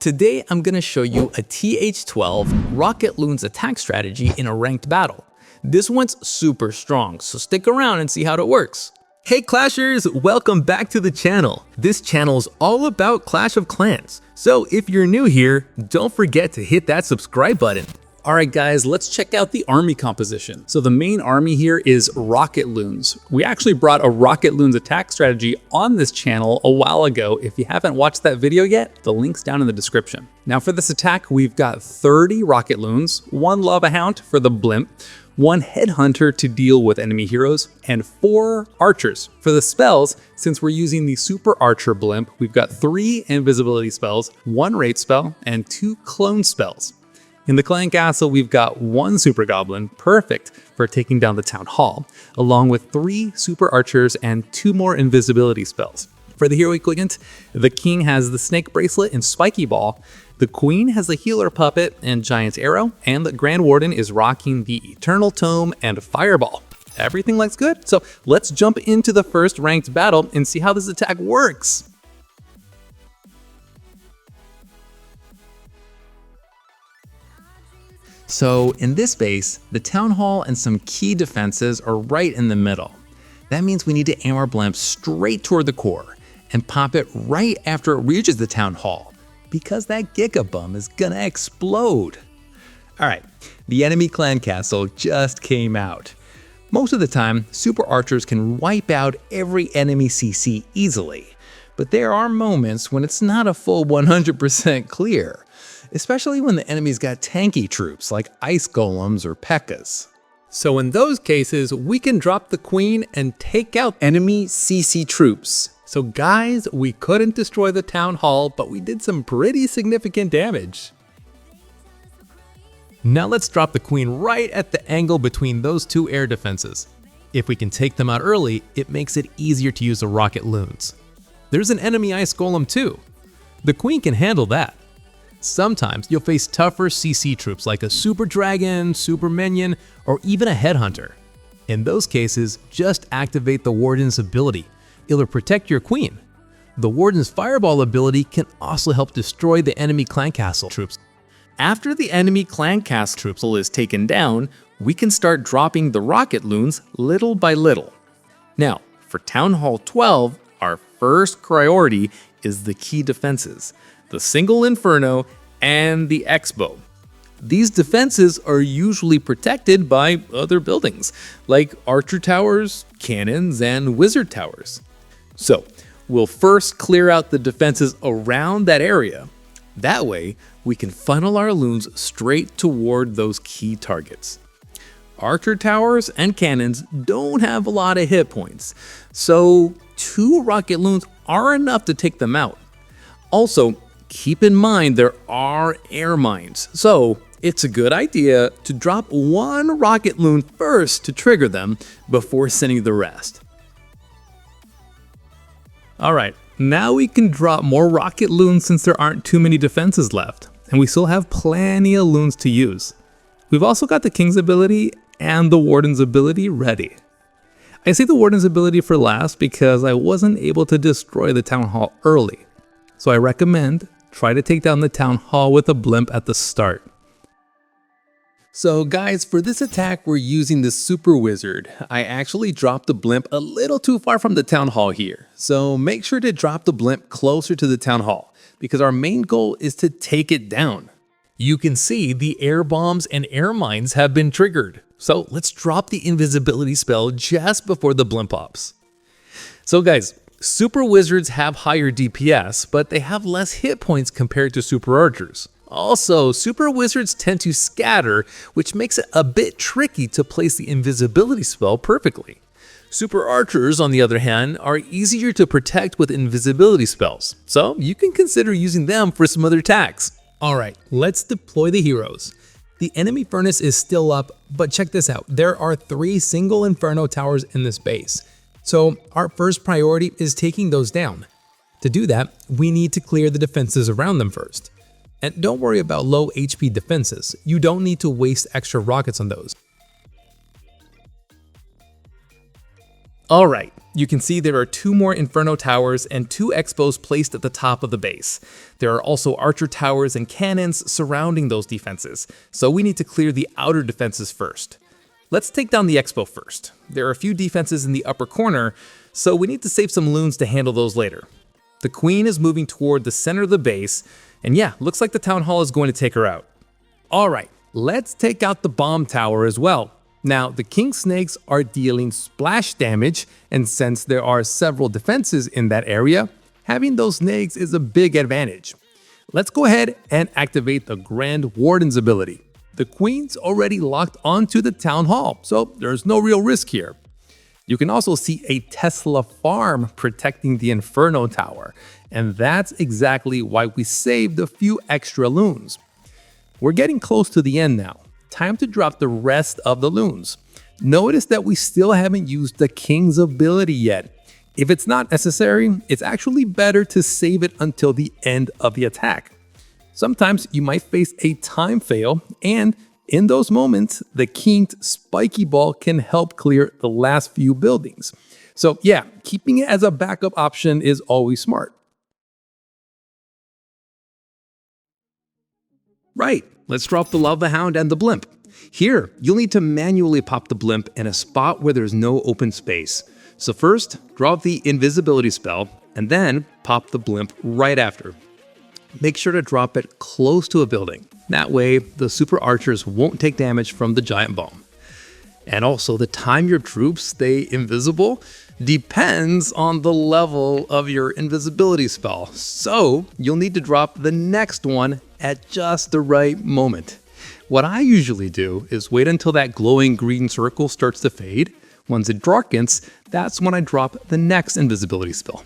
Today, I'm gonna show you a TH12 Rocket Loons attack strategy in a ranked battle. This one's super strong, so stick around and see how it works. Hey Clashers, welcome back to the channel. This channel is all about Clash of Clans. So if you're new here, don't forget to hit that subscribe button. All right guys, let's check out the army composition. So the main army here is Rocket Loons. We actually brought a Rocket Loons attack strategy on this channel a while ago. If you haven't watched that video yet, the link's down in the description. Now for this attack, we've got 30 Rocket Loons, 1 Lava Hound for the blimp, 1 Headhunter to deal with enemy heroes, and 4 archers. For the spells, since we're using the Super Archer blimp, we've got 3 invisibility spells, 1 rate spell, and 2 clone spells. In the clan castle, we've got 1 super goblin, perfect for taking down the town hall, along with 3 super archers and 2 more invisibility spells. For the hero equivalent, the king has the snake bracelet and spiky ball, the queen has the healer puppet and giant arrow, and the grand warden is rocking the eternal tome and fireball. Everything looks good, so let's jump into the first ranked battle and see how this attack works. So in this base, the town hall and some key defenses are right in the middle. That means we need to aim our blimp straight toward the core and pop it right after it reaches the town hall, because that Gigabum is gonna explode. All right, the enemy clan castle just came out. Most of the time, super archers can wipe out every enemy CC easily, but there are moments when it's not a full 100% clear, especially when the enemy's got tanky troops like ice golems or P.E.K.K.A.s. So in those cases, we can drop the queen and take out enemy CC troops. So guys, we couldn't destroy the town hall, but we did some pretty significant damage. Now let's drop the queen right at the angle between those 2 air defenses. If we can take them out early, it makes it easier to use the Rocket Loons. There's an enemy ice golem too. The queen can handle that. Sometimes you'll face tougher CC troops like a super dragon, super minion, or even a headhunter. In those cases, just activate the warden's ability. It'll protect your queen. The warden's fireball ability can also help destroy the enemy clan castle troops. After the enemy clan castle troops is taken down, we can start dropping the Rocket Loons little by little. Now, for Town Hall 12, our first priority is the key defenses, the single inferno and the X-bow. These defenses are usually protected by other buildings, like archer towers, cannons, and wizard towers. So we'll first clear out the defenses around that area. That way, we can funnel our loons straight toward those key targets. Archer towers and cannons don't have a lot of hit points, so 2 Rocket Loons are enough to take them out. Also, keep in mind there are air mines, so it's a good idea to drop 1 Rocket Loon first to trigger them before sending the rest. All right, now we can drop more Rocket Loons since there aren't too many defenses left, and we still have plenty of loons to use. We've also got the King's ability and the Warden's ability ready. I say the Warden's ability for last because I wasn't able to destroy the town hall early, so I recommend try to take down the town hall with a blimp at the start. So guys, for this attack, we're using the Super Wizard. I actually dropped the blimp a little too far from the town hall here. So make sure to drop the blimp closer to the town hall because our main goal is to take it down. You can see the air bombs and air mines have been triggered. So let's drop the invisibility spell just before the blimp pops. So guys, Super Wizards have higher DPS, but they have less hit points compared to Super Archers. Also, Super Wizards tend to scatter, which makes it a bit tricky to place the invisibility spell perfectly. Super Archers, on the other hand, are easier to protect with invisibility spells, so you can consider using them for some other attacks. Alright, let's deploy the heroes. The enemy furnace is still up, but check this out, there are 3 single inferno towers in this base. So our first priority is taking those down. To do that, we need to clear the defenses around them first. And don't worry about low HP defenses, you don't need to waste extra rockets on those. All right, you can see there are 2 more Inferno towers and 2 Expos placed at the top of the base. There are also archer towers and cannons surrounding those defenses, so we need to clear the outer defenses first. Let's take down the Expo first. There are a few defenses in the upper corner, so we need to save some loons to handle those later. The Queen is moving toward the center of the base, and yeah, looks like the Town Hall is going to take her out. All right, let's take out the bomb tower as well. Now, the king snakes are dealing splash damage, and since there are several defenses in that area, having those snakes is a big advantage. Let's go ahead and activate the Grand Warden's ability. The queen's already locked onto the town hall, so there's no real risk here. You can also see a Tesla farm protecting the Inferno Tower, and that's exactly why we saved a few extra loons. We're getting close to the end now. Time to drop the rest of the loons. Notice that we still haven't used the king's ability yet. If it's not necessary, it's actually better to save it until the end of the attack. Sometimes you might face a time fail, and in those moments, the king's Spiky ball can help clear the last few buildings. So yeah, keeping it as a backup option is always smart. Right, let's drop the Lava Hound and the Blimp. Here, you'll need to manually pop the Blimp in a spot where there's no open space. So first, drop the Invisibility spell, and then pop the Blimp right after. Make sure to drop it close to a building. That way, the super archers won't take damage from the giant bomb. And also, the time your troops stay invisible depends on the level of your invisibility spell. So, you'll need to drop the next one at just the right moment. What I usually do is wait until that glowing green circle starts to fade. Once it darkens, that's when I drop the next invisibility spell.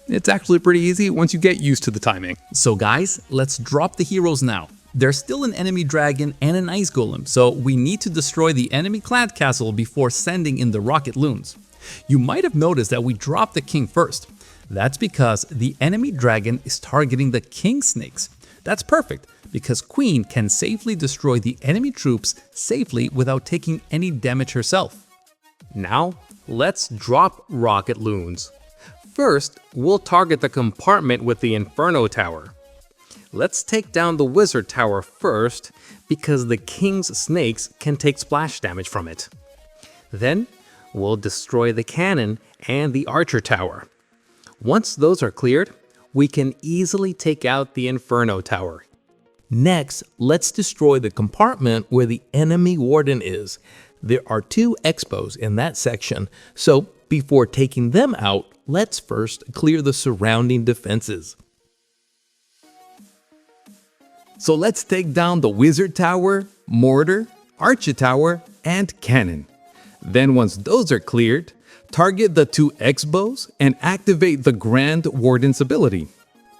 It's actually pretty easy once you get used to the timing. So guys, let's drop the heroes now. There's still an enemy dragon and an ice golem, so we need to destroy the enemy clad castle before sending in the Rocket Loons. You might have noticed that we dropped the king first. That's because the enemy dragon is targeting the king snakes. That's perfect, because Queen can safely destroy the enemy troops safely without taking any damage herself. Now, let's drop Rocket Loons. First, we'll target the compartment with the Inferno Tower. Let's take down the Wizard Tower first, because the King's snakes can take splash damage from it. Then, we'll destroy the cannon and the Archer Tower. Once those are cleared, we can easily take out the Inferno Tower. Next, let's destroy the compartment where the enemy Warden is. There are 2 Expos in that section, so before taking them out, let's first clear the surrounding defenses. So let's take down the Wizard Tower, Mortar, Archer Tower, and Cannon. Then once those are cleared, target the 2 Expos and activate the Grand Warden's ability.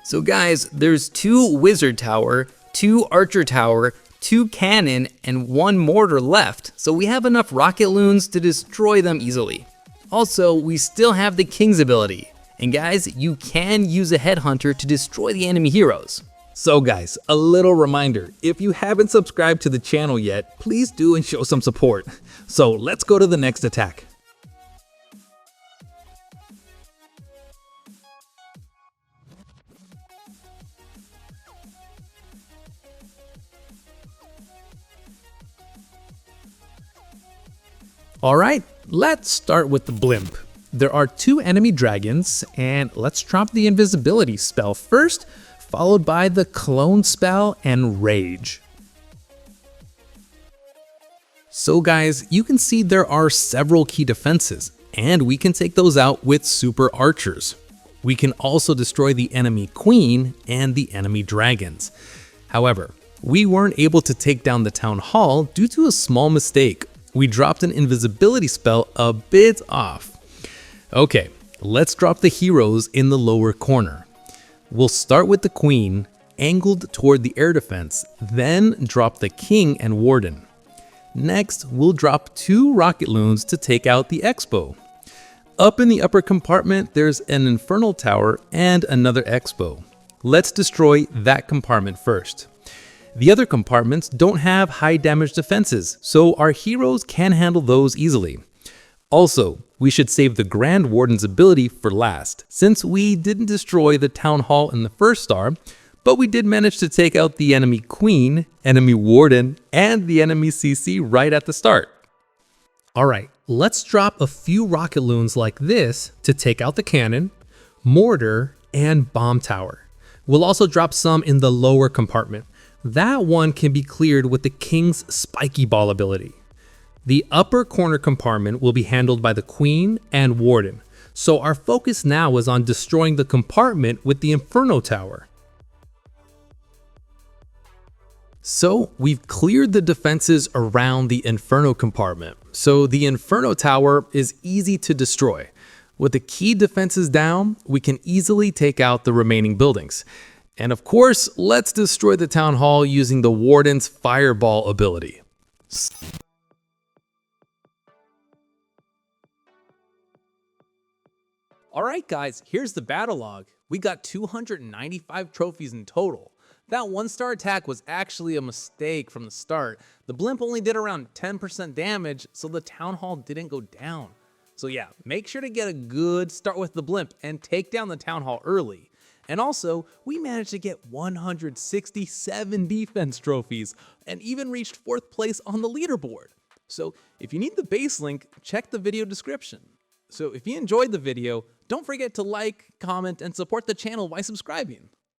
So guys, there's 2 Wizard Tower, 2 Archer Tower, 2 Cannon, and 1 Mortar left, so we have enough Rocket Loons to destroy them easily. Also, we still have the King's ability. And guys, you can use a Headhunter to destroy the enemy heroes. So guys, a little reminder, if you haven't subscribed to the channel yet, please do and show some support. So let's go to the next attack. Alright, let's start with the Blimp. There are 2 enemy dragons, and let's drop the Invisibility spell first, followed by the Clone spell and Rage. So guys, you can see there are several key defenses, and we can take those out with super archers. We can also destroy the enemy queen and the enemy dragons. However, we weren't able to take down the town hall due to a small mistake. We dropped an invisibility spell a bit off. Okay, let's drop the heroes in the lower corner. We'll start with the queen, angled toward the air defense, then drop the king and warden. Next, we'll drop 2 Rocket Loons to take out the Expo. Up in the upper compartment, there's an Infernal Tower and another Expo. Let's destroy that compartment first. The other compartments don't have high damage defenses, so our heroes can handle those easily. Also, We should save the Grand Warden's ability for last, since we didn't destroy the Town Hall in the first star, but we did manage to take out the enemy Queen, enemy Warden, and the enemy CC right at the start. Alright, let's drop a few Rocket Loons like this to take out the cannon, mortar, and bomb tower. We'll also drop some in the lower compartment. That one can be cleared with the King's Spiky Ball ability. The upper corner compartment will be handled by the Queen and Warden, so our focus now is on destroying the compartment with the Inferno Tower. So we've cleared the defenses around the Inferno compartment, so the Inferno Tower is easy to destroy. With the key defenses down, we can easily take out the remaining buildings. And of course, let's destroy the Town Hall using the Warden's Fireball ability. Alright guys, here's the battle log. We got 295 trophies in total. That 1-star attack was actually a mistake from the start. The blimp only did around 10% damage, so the Town Hall didn't go down. So yeah, make sure to get a good start with the blimp and take down the Town Hall early. And also, we managed to get 167 defense trophies and even reached 4th place on the leaderboard. So if you need the base link, check the video description. So if you enjoyed the video, don't forget to like, comment, and support the channel by subscribing.